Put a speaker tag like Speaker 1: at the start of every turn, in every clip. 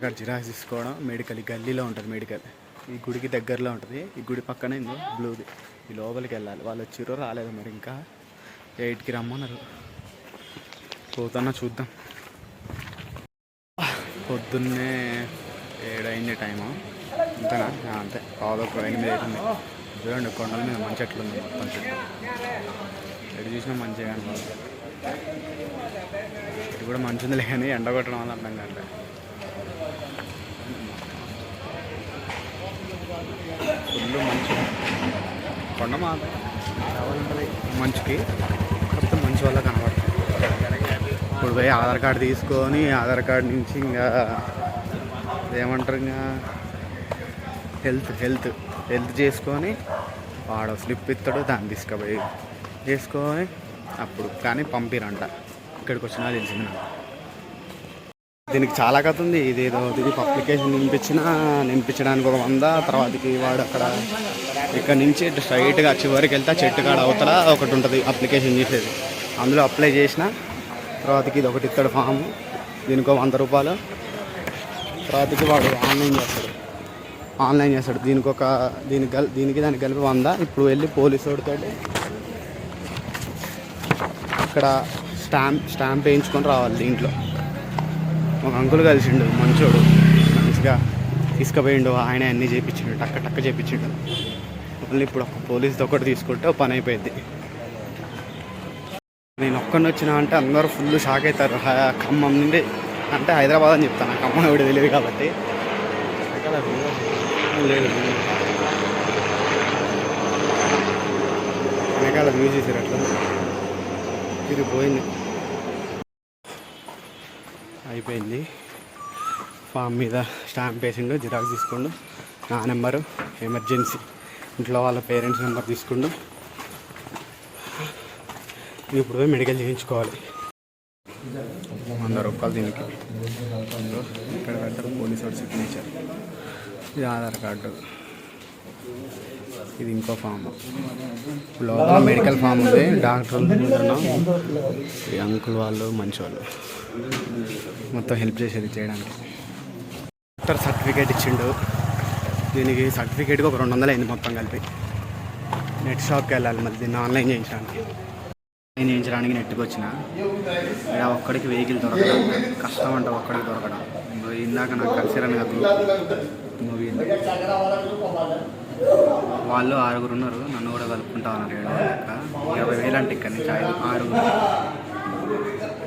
Speaker 1: ఇక్కడ జిరాక్స్ తీసుకోవడం మెడికల్ ఈ గల్లీలో ఉంటుంది. మెడికల్ ఈ గుడికి దగ్గరలో ఉంటుంది. ఈ గుడి పక్కనే ఇంకో బ్లూది. ఈ లోపలికి వెళ్ళాలి. వాళ్ళు వచ్చిరో రాలేదు మరి. ఇంకా 8కి రమ్మన్నారు. పోతున్నా చూద్దాం. పొద్దున్నే 7 అయింది టైము. అంతేనా? అంతే. 8 అవుతుంది. చూడండి కొండల మీద మంచి చెట్లు ఉంది. మొత్తం చెట్లు ఎటు చూసినా మంచిగా కనపడుతుంది. ఇది కూడా మంచి ఉంది కానీ ఎండ కొట్టడం వల్ల అర్థం కాదు. ఫుల్ మంచు. కొండ మాత్రం ఉంటుంది మంచుకి. కాకపోతే మంచు వల్ల కనబడుతుంది. ఇప్పుడు పోయి ఆధార్ కార్డు తీసుకొని ఆధార్ కార్డు నుంచి ఇంకా ఏమంటారు ఇంకా హెల్త్ చేసుకొని వాడు స్లిప్ ఇస్తాడు. దాన్ని తీసుకుపోయి చేసుకొని అప్పుడు కానీ పంపిరంట. ఇక్కడికి వచ్చినా తెలిసింది నాకు. దీనికి చాలా కథ ఉంది. ఇదేదో దీనికి అప్లికేషన్ నింపించడానికి ఒక 100, తర్వాతకి వాడు అక్కడ ఇక్కడ నుంచి స్ట్రైట్గా చివరికి వెళ్తే చెట్టు కాడ అవతల ఒకటి ఉంటుంది అప్లికేషన్ చేసేది. అందులో అప్లై చేసిన తర్వాతకి ఇది ఒకటి ఇస్తాడు ఫామ్. దీనికి 100 రూపాయలు. తర్వాతకి వాడు ఆన్లైన్ చేస్తాడు. దీనికి దానికి కలిపి 100. ఇప్పుడు వెళ్ళి పోలీసు వాడితో అక్కడ స్టాంప్ వేయించుకొని రావాలి. దీంట్లో ఒక అంకుల్ కలిసిండు మంచోడు. మంచిగా తీసుకుపోయిండు. ఆయన అన్నీ చేయించిండు. టక్క చేయించిండు. మళ్ళీ ఇప్పుడు ఒక పోలీసుతో ఒకటి తీసుకుంటే ఒక పని అయిపోయింది. నేను ఒక్కడిని వచ్చినా అంటే అందరూ ఫుల్ షాక్ అవుతారు. ఖమ్మం నుండి అంటే హైదరాబాద్ అని చెప్తాను. ఖమ్మం ఎవడు తెలియదు కాబట్టి. లేదు వెనకాల వ్యూ చేసారు. అట్లా ఇది పోయింది. అయిపోయింది. ఫామ్ మీద స్టాంప్ వేసిండు. జిరాక్స్ తీసుకుండు. నా నెంబరు ఎమర్జెన్సీ ఇంట్లో వాళ్ళ పేరెంట్స్ నెంబర్ తీసుకుండు. ఇప్పుడు పోయి మెడికల్ చేయించుకోవాలి. 100 రూపాయలు దీనికి. ఇక్కడ పెడతారు పోలీసు వాడు సిగ్నేచర్. ఇది ఆధార్ కార్డు. ఇది ఇంకో ఫామ్. లోపల మెడికల్ ఫామ్ ఉంది. డాక్టర్లు ఈ అంకుల్ వాళ్ళు మంచి వాళ్ళు మొత్తం హెల్ప్ చేసేది చేయడానికి. డాక్టర్ సర్టిఫికేట్ ఇచ్చిండు. దీనికి సర్టిఫికేట్కి ఒక 200 అయింది మొత్తం కలిపి. నెట్ షాప్కి వెళ్ళాలి మళ్ళీ దీన్ని ఆన్లైన్ చేయించడానికి నెట్కి వచ్చిన. ఇక్కడ ఒక్కడికి వెహికల్ దొరకడం కష్టం అంట. ఒక్కడికి దొరకడం. ఇందాక నాకు కలిసిరని కదా మూవీ. వాళ్ళు 6 ఉన్నారు. నన్ను కూడా కలుపుకుంటా ఉన్నారు. 20,000 అంటే ఇక్కడి నుంచి 6.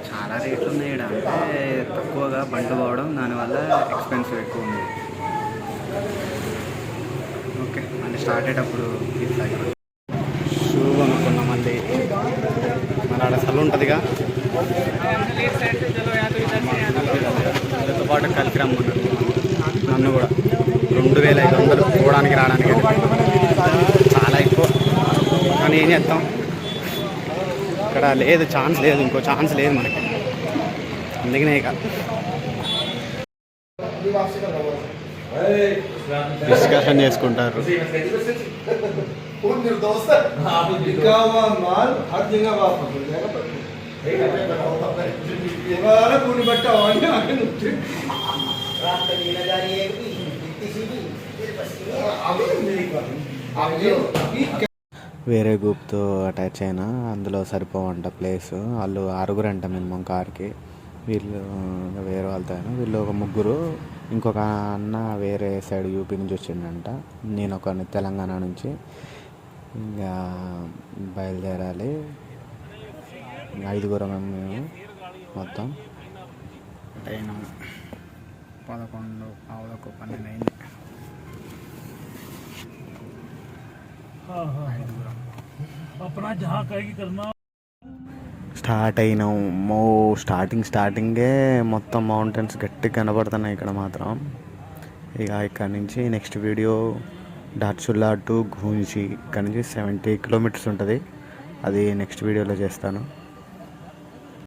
Speaker 1: చాలా రేట్లు ఉన్నాయి ఇక్కడ. అంటే తక్కువగా బండి పోవడం, దానివల్ల ఎక్స్పెన్సివ్ ఎక్కువ ఉంది. ఓకే మళ్ళీ స్టార్ట్ అయ్యేటప్పుడు షూ కొనుక్కున్నాం. మళ్ళీ మన ఆడ సలు ఉంటుందిగా దాంతో పాటు కలిపి రమ్మన్నారు నన్ను కూడా. 2,500 పోవడానికి రావడానికి. చాలా ఎక్కువ కానీ ఏం చేస్తాం. ఇక్కడ లేదు ఛాన్స్ లేదు. ఇంకో ఛాన్స్ లేదు మనకి. అందుకనే ఇక డిస్కషన్ చేసుకుంటారు. వేరే గ్రూప్తో అటాచ్ అయినా అందులో సరిపోవంట ప్లేస్. వాళ్ళు 6 అంట మినిమం కార్కి. వీళ్ళు వేరే వాళ్ళతో అయినా వీళ్ళు ఒక 3. ఇంకొక అన్న వేరే సైడ్ యూపీ నుంచి వచ్చిండంట. నేను ఒక తెలంగాణ నుంచి. ఇంకా బయలుదేరాలి. 5 మేము మొత్తం. 11, 12 అయింది. స్టార్ట్ అయినాం. స్టార్టింగే మొత్తం మౌంటైన్స్ గట్టిగా కనబడుతున్నాయి ఇక్కడ మాత్రం. ఇక ఇక్కడ నుంచి నెక్స్ట్ వీడియో డార్చులా టు గూంజీ. ఇక్కడ నుంచి 70 కిలోమీటర్స్ ఉంటుంది. అది నెక్స్ట్ వీడియోలో చేస్తాను.